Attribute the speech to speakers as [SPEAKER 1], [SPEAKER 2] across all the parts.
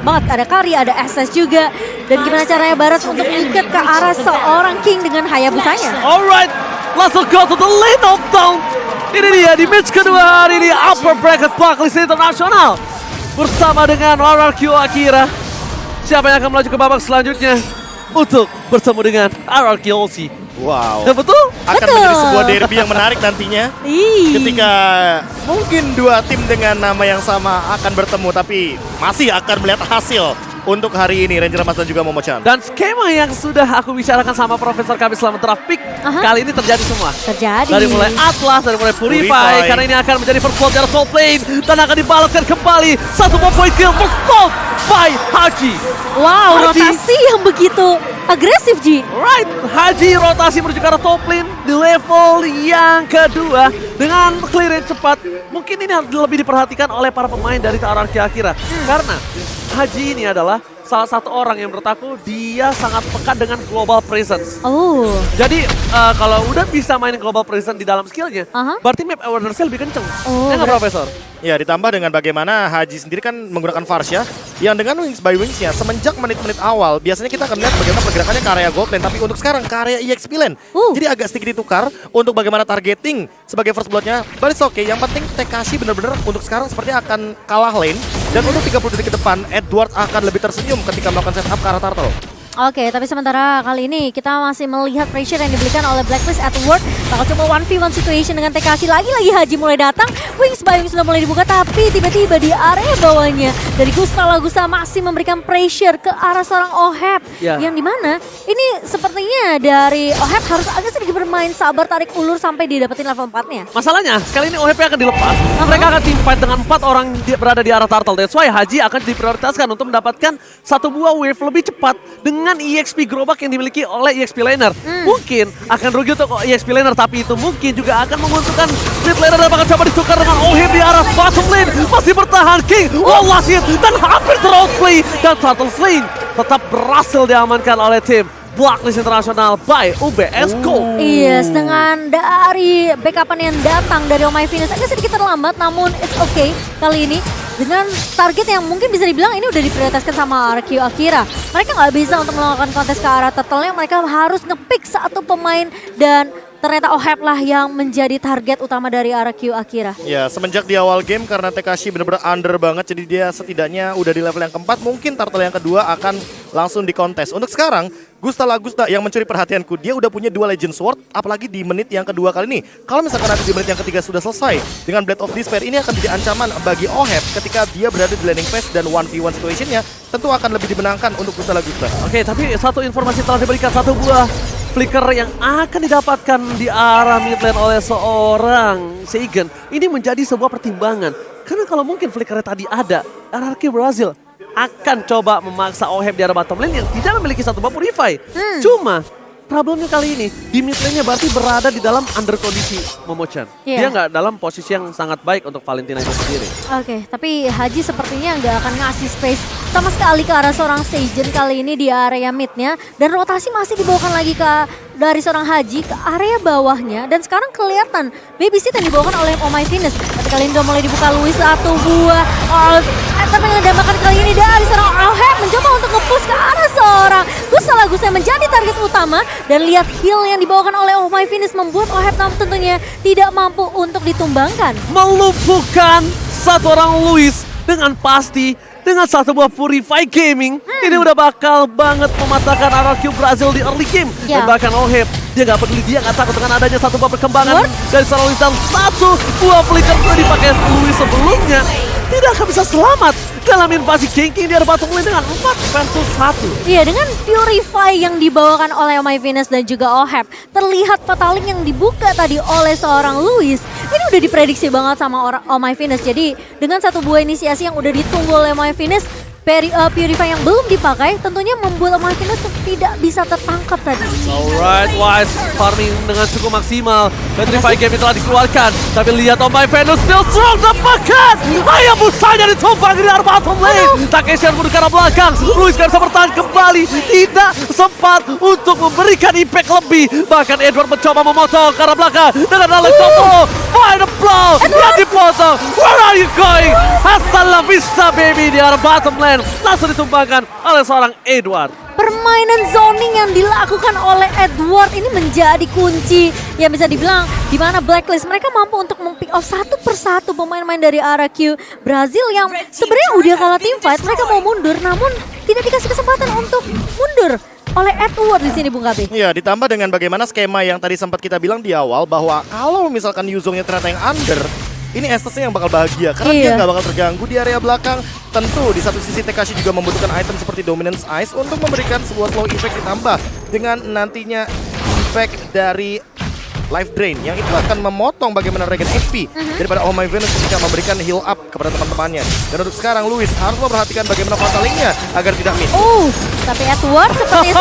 [SPEAKER 1] banget. Ada Kari, ada SS juga. Dan gimana caranya Barat untuk ikat ke arah seorang King dengan Hayabusanya.
[SPEAKER 2] Alright, let's go to the lane of down. Ini dia di match kedua hari ini upper bracket Blacklist International bersama dengan RRQ Akira. Siapa yang akan melaju ke babak selanjutnya untuk bertemu dengan RRQ Aussie?
[SPEAKER 3] Wow.
[SPEAKER 2] Ya, betul?
[SPEAKER 3] Akan menjadi sebuah derby yang menarik nantinya. Ketika mungkin dua tim dengan nama yang sama akan bertemu, tapi masih akan melihat hasil untuk hari ini Ranger Mas dan juga Momochan.
[SPEAKER 2] Dan skema yang sudah aku bicarakan sama Profesor kami selama draft pick kali ini terjadi semua.
[SPEAKER 1] Terjadi.
[SPEAKER 2] Dari mulai Atlas, dari mulai Purify, karena ini akan menjadi first blood dari top lane dan akan dibalaskan kembali satu point kill first blood by Haji.
[SPEAKER 1] Wow,
[SPEAKER 2] Haji.
[SPEAKER 1] rotasi yang begitu agresif, Ji.
[SPEAKER 2] Right, Haji rotasi menuju ke arah top lane di level yang kedua dengan clearance cepat. Mungkin ini harus lebih diperhatikan oleh para pemain dari RRQ Akira. Karena Haji ini adalah salah satu orang yang menurut aku dia sangat peka dengan global presence.
[SPEAKER 1] Oh.
[SPEAKER 2] Jadi kalau udah bisa main global presence di dalam skillnya, berarti map awareness-nya lebih kenceng.
[SPEAKER 1] Oh,
[SPEAKER 2] Ya nggak, Profesor?
[SPEAKER 3] Ya, ditambah dengan bagaimana Haji sendiri kan menggunakan Varsha yang dengan Wings by Wings-nya semenjak menit-menit awal biasanya kita akan lihat bagaimana pergerakannya ke area gold lane, tapi untuk sekarang ke area EXP lane. Jadi agak sedikit ditukar untuk bagaimana targeting sebagai first blood-nya. But it's okay, yang penting Tekashi benar-benar untuk sekarang sepertinya akan kalah lane dan untuk 30 detik ke depan Edward akan lebih tersenyum ketika melakukan setup ke arah turtle.
[SPEAKER 1] Oke, tapi sementara kali ini kita masih melihat pressure yang diberikan oleh Blacklist Edward. Bakal coba 1v1 situation dengan TKC. Lagi-lagi Haji mulai datang. Wings by Wings sudah mulai dibuka, tapi tiba-tiba di area bawahnya dari Gusta Lagusta masih memberikan pressure ke arah seorang Oheb. Yang dimana ini sepertinya dari Oheb harus agak sedikit bermain sabar tarik ulur sampai didapetin level 4-nya.
[SPEAKER 2] Masalahnya, kali ini OHP akan dilepas. Mereka akan teamfight dengan 4 orang berada di arah turtle. That's why Haji akan diprioritaskan untuk mendapatkan satu buah wave lebih cepat dengan EXP gerobak yang dimiliki oleh EXP laner. Mungkin akan rugi untuk EXP laner, tapi itu mungkin juga akan menguntungkan mid laner dan bakal coba ditukar dengan Oheb di arah bottom lane. Masih bertahan King, Wallace dan hampir ter-outplay. Dan turtle lane tetap berhasil diamankan oleh tim Blacklist International by UBS Gold.
[SPEAKER 1] Yes, dengan dari backupan yang datang dari Oh My Venus agak sedikit terlambat, namun it's okay kali ini. Dengan target yang mungkin bisa dibilang ini udah diprioritaskan sama RRQ Akira. Mereka nggak bisa untuk melakukan kontes ke arah turtle-nya, mereka harus nge-pick satu pemain dan ternyata Oheb lah yang menjadi target utama dari RRQ Akira.
[SPEAKER 3] Ya, semenjak di awal game karena Tekashi benar-benar under banget, jadi dia setidaknya udah di level yang keempat, mungkin turtle yang kedua akan langsung dikontes. Untuk sekarang, Gusta Lagusta yang mencuri perhatianku, dia udah punya 2 Legend Sword, apalagi di menit yang kedua kali ini. Kalau misalkan nanti di menit yang ketiga sudah selesai dengan Blade of Despair, ini akan jadi ancaman bagi Oheb ketika dia berada di landing phase dan 1v1 situationnya tentu akan lebih dimenangkan untuk Gusta Lagusta.
[SPEAKER 2] Oke, tapi satu informasi telah diberikan, satu buah flicker yang akan didapatkan di arah mid lane oleh seorang Seigen. Ini menjadi sebuah pertimbangan. Karena kalau mungkin flickernya tadi ada, RRQ Brazil akan coba memaksa Oheb di arah bottom lane yang tidak memiliki satu buah Purify. Cuma problemnya kali ini di mid lane-nya berarti berada di dalam under kondisi Momochan. Dia nggak dalam posisi yang sangat baik untuk Valentina itu sendiri.
[SPEAKER 1] Oke, tapi Haji sepertinya nggak akan ngasih space sama sekali ke arah seorang Seigen kali ini di area mid-nya. Dan rotasi masih dibawakan lagi dari seorang Haji ke area bawahnya. Dan sekarang kelihatan babysit yang dibawakan oleh Oh My Venus. Tapi kali ini udah mulai dibuka Louis satu buah. Tapi yang didambakan kali ini dari seorang Oheb mencoba untuk nge-push ke arah seorang Gusta Lagusta yang menjadi target utama. Dan lihat heal yang dibawakan oleh Oh My Venus membuat Oheb tentunya tidak mampu untuk ditumbangkan.
[SPEAKER 2] Melumpuhkan satu orang Louis dengan pasti dengan satu buah Purify Gaming. Ini udah bakal banget mematahkan RRQ Brazil di early game. Dan bahkan Oheb, dia gak peduli, dia gak takut dengan adanya satu buah perkembangan dari seorang Louis dan satu buah flicker sudah dipakai Louis sebelumnya. Tidak akan bisa selamat dalam invasi ganking di arah bottom lane dengan 4 versus 1.
[SPEAKER 1] Iya, dengan Purify yang dibawakan oleh Oh My Venus dan juga Oheb, terlihat Fataling yang dibuka tadi oleh seorang Louis. Ini udah diprediksi banget sama Oh My Venus. Jadi dengan satu buah inisiasi yang udah ditunggu oleh Oh My Venus, Purify yang belum dipakai tentunya membuat Oh My Venus tidak bisa tertangkap tadi.
[SPEAKER 2] Alright, Wise farming dengan cukup maksimal. Petrify game telah dikeluarkan. Tapi lihat Oh My Venus still strong dapatkan. Hayabusanya ditumpang di arah bottom lane. Takeshi menuju ke arah belakang. Louis gak bisa bertahan kembali. Tidak sempat untuk memberikan impact lebih. Bahkan Edward mencoba memotong ke arah belakang. Dengan Alex Soto. Find a blow. Yang dipotong. Where are you going? Hasta la vista baby di arah bottom lane. lane langsung ditumbangkan oleh seorang Edward.
[SPEAKER 1] Permainan zoning yang dilakukan oleh Edward ini menjadi kunci yang bisa dibilang di mana Blacklist mereka mampu untuk mem-pick off satu persatu pemain-pemain dari RRQ Brazil yang sebenarnya udah kalah team fight. Mereka mau mundur namun tidak dikasih kesempatan untuk mundur oleh Edward di sini, Bung Gabi.
[SPEAKER 3] Iya, ditambah dengan bagaimana skema yang tadi sempat kita bilang di awal bahwa kalau misalkan Yuzongnya ternyata yang under, ini Estes-nya yang bakal bahagia karena dia nggak bakal terganggu di area belakang. Tentu di satu sisi Tekashi juga membutuhkan item seperti Dominance Ice untuk memberikan sebuah slow effect ditambah dengan nantinya effect dari Life Drain yang itu akan memotong bagaimana regen HP daripada Oh My Venus ketika memberikan heal up kepada teman-temannya. Dan untuk sekarang Luis harus memperhatikan bagaimana fatalingnya agar tidak miss.
[SPEAKER 1] Tapi Edward seperti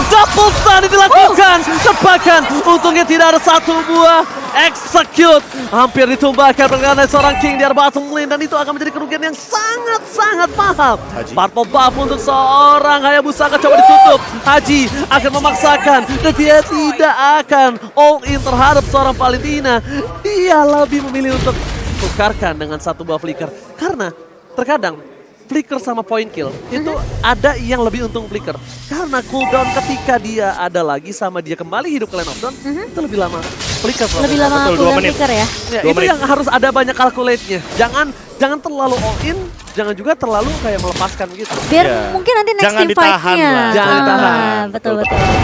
[SPEAKER 2] Double stun dilakukan. Bahkan untungnya tidak ada satu buah execute. Hampir ditumbahkan pergerakan seorang King di area bottom lane dan itu akan menjadi kerugian yang sangat-sangat mahal. Purple buff untuk seorang Hayabusa akan coba ditutup. Haji akan memaksakan dan dia tidak akan all in terhadap seorang Valentina. Dia lebih memilih untuk tukarkan dengan satu buah flicker karena terkadang flicker sama point kill itu ada yang lebih untung flicker karena cooldown ketika dia ada lagi sama dia kembali hidup ke Lane of Dawn itu lebih lama flicker.
[SPEAKER 1] Lebih lama cooldown flicker ya.
[SPEAKER 2] Itu yang harus ada banyak calculate-nya. Jangan terlalu all in, jangan juga terlalu kayak melepaskan gitu.
[SPEAKER 1] Biar mungkin nanti next
[SPEAKER 3] Jangan
[SPEAKER 1] team
[SPEAKER 3] ditahan
[SPEAKER 1] fight-nya.
[SPEAKER 3] lah.
[SPEAKER 2] Jangan ditahan.
[SPEAKER 1] Betul.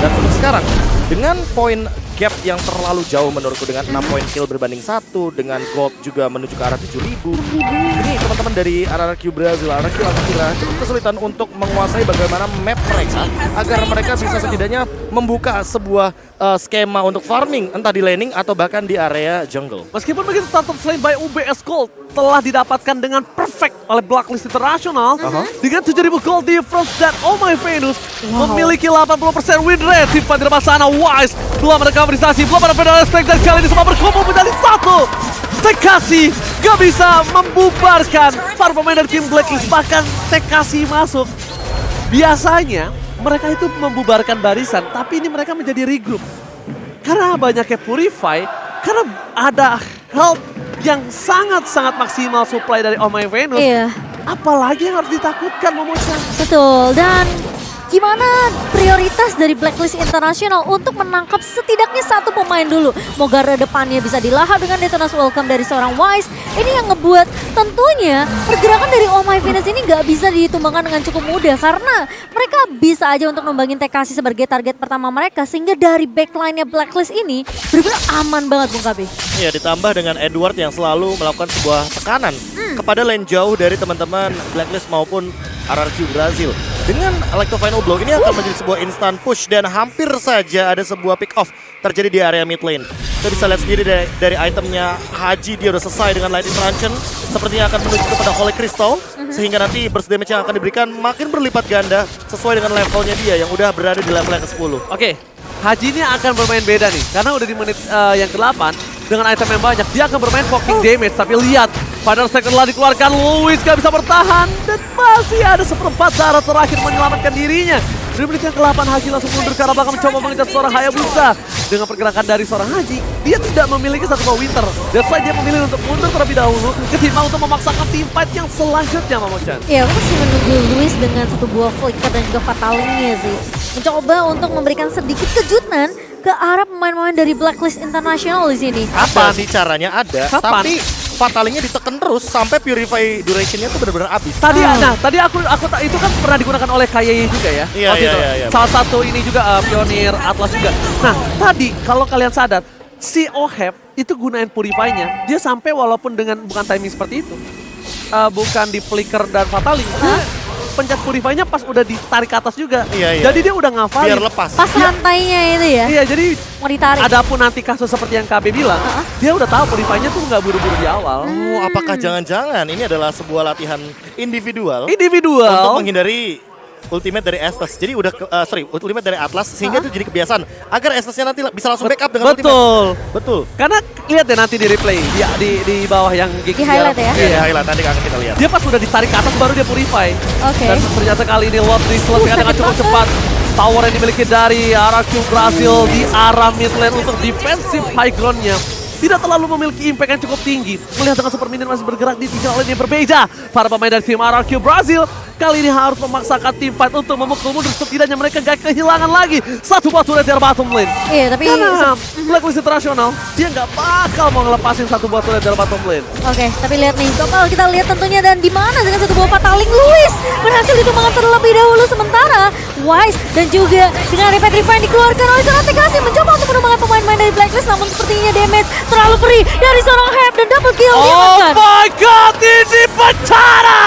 [SPEAKER 3] Dan untuk sekarang dengan poin gap yang terlalu jauh menurutku dengan 6 poin kill berbanding 1 dengan gold juga menuju ke arah 7.000. Ini teman-teman dari RRQ Brazil, RRQ Akira cukup kesulitan untuk menguasai bagaimana map mereka agar mereka bisa setidaknya membuka sebuah skema untuk farming entah di laning atau bahkan di area jungle.
[SPEAKER 2] Meskipun begitu Turtle Flame by UBS Gold telah didapatkan dengan perfect oleh Blacklist International dengan 7.000 gold difference dan Oh My Venus memiliki 80% win rate. Simpan di depan sana Wise belum ada kaverisasi, belum ada pedal aspek dan kali ini semua berkumpul menjadi satu. Tekashi gak bisa membubarkan para pemain dari tim Blacklist, bahkan Tekashi masuk. Biasanya mereka itu membubarkan barisan, tapi ini mereka menjadi regroup. Karena banyaknya Purify, karena ada help yang sangat-sangat maksimal supply dari Oh My Venus.
[SPEAKER 1] Iya.
[SPEAKER 2] Apalagi yang harus ditakutkan Momochan.
[SPEAKER 1] Betul, dan gimana prioritas dari Blacklist International untuk menangkap setidaknya satu pemain dulu. Mau garda depannya bisa dilahap dengan Detonas Welcome dari seorang Wise. Ini yang ngebuat tentunya pergerakan dari Oh My Venus ini nggak bisa ditumbangkan dengan cukup mudah. Karena mereka bisa aja untuk numbangin Tekashi sebagai target pertama mereka. Sehingga dari backline-nya Blacklist ini benar-benar aman banget Bung Kabe.
[SPEAKER 3] Ya, ditambah dengan Edward yang selalu melakukan sebuah tekanan kepada lane jauh dari teman-teman Blacklist maupun RRQ Brazil. Dengan Electro Final Blow ini akan menjadi sebuah instant push dan hampir saja ada sebuah pick off terjadi di area mid lane. Kita bisa lihat sendiri dari itemnya Haji, dia udah selesai dengan Light Interaction. Sepertinya akan menuju kepada Holy Crystal sehingga nanti burst damage yang akan diberikan makin berlipat ganda sesuai dengan levelnya dia yang udah berada di level yang ke-10.
[SPEAKER 2] Oke, Haji ini akan bermain beda nih karena udah di menit yang ke-8 dengan item yang banyak dia akan bermain poking damage. Tapi lihat pada second telah dikeluarkan, Luis gak bisa bertahan dan masih ada seperempat darah terakhir menyelamatkan dirinya. Di menit yang ke-8 Haji langsung mundur ke arah belakang mencoba mengejar seorang Hayabusa. Dengan pergerakan dari seorang Haji, dia tidak memiliki satu buah winter. That's why dia memilih untuk mundur terlebih dahulu ketimbang untuk memaksakan team fight yang selanjutnya, Momochan.
[SPEAKER 1] Ya, aku masih menunggu Luis dengan satu buah flicker dan juga fatalingnya sih. Mencoba untuk memberikan sedikit kejutan ke arah pemain-pemain dari Blacklist International di sini.
[SPEAKER 3] Apa sih caranya ada,
[SPEAKER 2] Kapan?
[SPEAKER 3] tapi fatalingnya ditekan terus sampai Purify durationnya tuh benar-benar habis.
[SPEAKER 2] Tadi tadi aku itu kan pernah digunakan oleh KYY juga ya.
[SPEAKER 3] Iya,
[SPEAKER 2] Waktu itu.
[SPEAKER 3] iya.
[SPEAKER 2] Salah satu ini juga pionir Atlas juga. Nah, tadi kalau kalian sadar si Oheb itu gunain Purify-nya, dia sampai walaupun dengan bukan timing seperti itu. Bukan di flicker dan fataling. Pencet Purify-nya pas udah ditarik ke atas juga.
[SPEAKER 3] Iya.
[SPEAKER 2] Jadi dia udah ngafalin.
[SPEAKER 3] Biar lepas.
[SPEAKER 1] Pas rantainya itu ya,
[SPEAKER 2] Iya, jadi
[SPEAKER 1] mau ditarik.
[SPEAKER 2] adapun nanti kasus seperti yang KB bilang, dia udah tahu Purify-nya tuh nggak buru-buru di awal.
[SPEAKER 3] Oh, apakah jangan-jangan ini adalah sebuah latihan individual untuk
[SPEAKER 2] Individual.
[SPEAKER 3] menghindari ultimate dari Estes. Jadi udah ultimate dari Atlas sehingga itu jadi kebiasaan agar Estesnya nanti bisa langsung backup dengan ultimate.
[SPEAKER 2] Betul. Karena lihat deh nanti di replay di bawah yang
[SPEAKER 1] Di highlight ya?
[SPEAKER 3] Iya, highlight nanti akan kita lihat.
[SPEAKER 2] Dia pas udah ditarik ke atas baru dia purify.
[SPEAKER 1] Oke.
[SPEAKER 2] Dan ternyata kali ini Lord diselesaikan dengan cukup cepat. Tower yang dimiliki dari RRQ Brazil di arah mid lane untuk defensive high ground-nya. tidak terlalu memiliki impact yang cukup tinggi. Melihat dengan Super Minion masih bergerak di 3 lane yang berbeda. Para pemain dari tim RRQ Brazil kali ini harus memaksakan tim fight untuk memukul mundur. Setidaknya mereka gak kehilangan lagi satu batu dari bottom lane.
[SPEAKER 1] Iya, tapi
[SPEAKER 2] Karena Blacklist International, dia nggak bakal mau ngelepasin satu batu dari bottom lane.
[SPEAKER 1] Oke, tapi lihat nih, kalau kita lihat tentunya dan di mana dengan satu buah Fataling Luis berhasil ditumbangkan terlebih dahulu, sementara Wise dan juga dengan Repetrify yang dikeluarkan oleh seorang TKC mencoba untuk menumbangkan pemain-pemain dari Blacklist, namun sepertinya damage terlalu perih dari seorang Hep dan double kill
[SPEAKER 2] Oh
[SPEAKER 1] diamankan.
[SPEAKER 2] my god, ini bencana!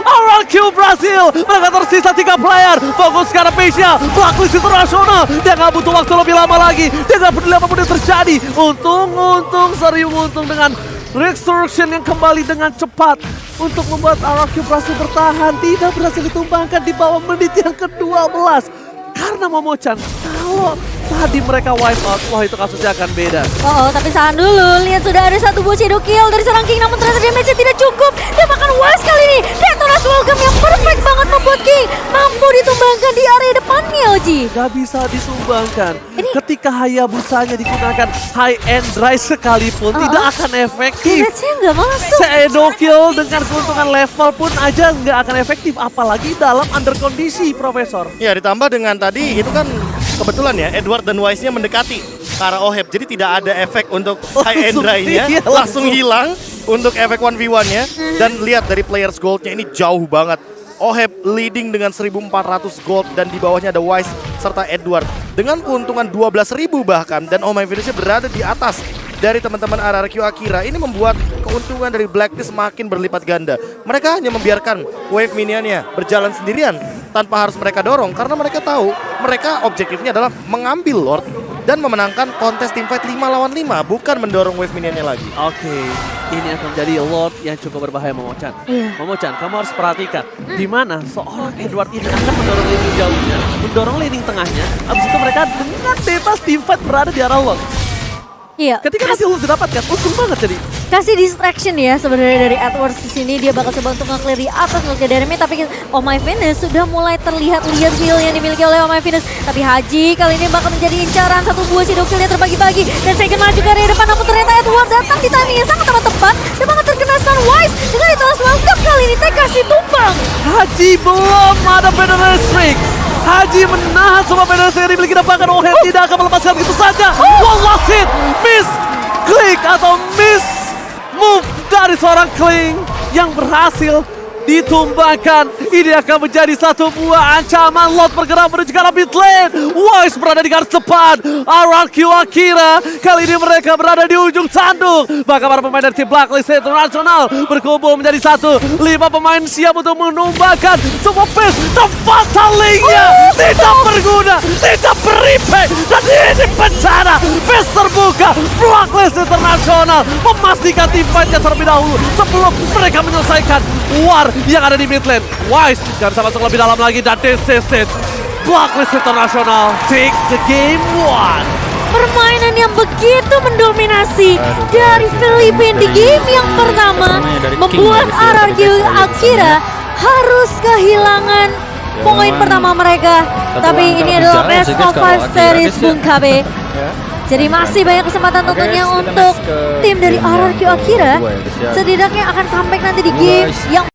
[SPEAKER 2] RRQ Brazil, mereka tersisa 3 player, fokus ke arah Asia, Blacklist International, dia nggak butuh waktu lebih lama lagi, dia nggak peduli apapun yang terjadi. Untung serius untung dengan Resurrection yang kembali dengan cepat untuk membuat RRQ Brazil bertahan, tidak berhasil ditumbangkan di bawah menit yang ke-12. Karena Momochan, kalau tadi mereka wipe out, wah itu kasusnya akan beda.
[SPEAKER 1] Oh, tapi tahan dulu. Lihat sudah ada satu buah shadow kill dari seorang King, namun ternyata damage-nya tidak cukup. Dia makan Wise kali ini. Detonas Welcome yang perfect banget membuat King mampu ditumbangkan di area depannya, Oji.
[SPEAKER 2] Gak bisa disumbangkan.
[SPEAKER 1] Ini-
[SPEAKER 2] Ketika Hayabusanya digunakan high and dry sekalipun, tidak akan efektif.
[SPEAKER 1] Damage-nya nggak masuk.
[SPEAKER 2] Shadow kill dengan keuntungan level pun aja nggak akan efektif. Apalagi dalam under kondisi, Profesor.
[SPEAKER 3] Ya, ditambah dengan tadi itu kan kebetulan ya Edward dan Wise-nya mendekati ke arah Oheb. Jadi tidak ada efek untuk high and
[SPEAKER 2] Langsung,
[SPEAKER 3] dry-nya,
[SPEAKER 2] iya,
[SPEAKER 3] langsung
[SPEAKER 2] langsung.
[SPEAKER 3] hilang untuk efek 1v1-nya. Dan lihat dari players gold-nya ini jauh banget. Oheb leading dengan 1.400 gold dan di bawahnya ada Wise serta Edward dengan keuntungan 12.000 bahkan, dan Oh My Finish berada di atas dari teman-teman RRQ Akira. Ini membuat keuntungan dari Blacklist makin berlipat ganda. Mereka hanya membiarkan wave minionnya berjalan sendirian tanpa harus mereka dorong, karena mereka tahu mereka objektifnya adalah mengambil Lord dan memenangkan kontes teamfight 5 lawan 5, bukan mendorong wave minionnya lagi.
[SPEAKER 2] Oke, ini akan menjadi Lord yang cukup berbahaya, Momochan.
[SPEAKER 1] Iya.
[SPEAKER 2] Momochan, kamu harus perhatikan di mana seorang Edward ini akan mendorong laning jauhnya, mendorong laning tengahnya. Abis itu mereka dengan bebas teamfight berada di arah Lord.
[SPEAKER 1] Iya.
[SPEAKER 2] Ketika hasil Lord didapatkan, untung banget jadi.
[SPEAKER 1] Kasih distraction ya sebenarnya dari Edwards di sini. Dia bakal coba untuk nge-clear di atas nge Jeremy, tapi Oh My Venus sudah mulai terlihat heal yang dimiliki oleh Oh My Venus. Tapi Haji kali ini bakal menjadi incaran, satu buah shadow kill yang terbagi-bagi dan Segen maju ke area depan, namun ternyata Edward datang di timing yang sangat amat tepat dan bakal terkena stun Wise dengan Itolas Welcome kali ini kasih tumbang.
[SPEAKER 2] Haji belum ada penalty streak. Haji menahan semua penalty yang dimiliki, dan bahkan Oheb tidak akan melepaskan begitu saja. One last hit, miss click atau miss move dari seorang Kling yang berhasil ditumbangkan. Ini akan menjadi satu buah ancaman. Lot bergerak menuju ke arah mid lane. Wise berada di garis depan. RRQ Akira kali ini mereka berada di ujung tanduk. Bahkan para pemain dari tim Blacklist International berkumpul menjadi satu. 5 pemain siap untuk menumbangkan sebuah face. Tempat salingnya tidak berguna, tidak berimpact, dan ini bencana. Face terbuka. Blacklist International memastikan tim fight-nya terlebih dahulu sebelum mereka menyelesaikan war yang ada di mid lane. Wise gak bisa masuk lebih dalam lagi, dan this is it. Blacklist International take the game one.
[SPEAKER 1] Permainan yang begitu mendominasi dari Filipina di game yang pertama membuat RRQ Akira harus kehilangan poin pertama mereka. Tapi ini adalah best of 5 series Bung KB. Jadi masih banyak kesempatan tentunya untuk tim dari RRQ Akira setidaknya akan comeback nanti di game yang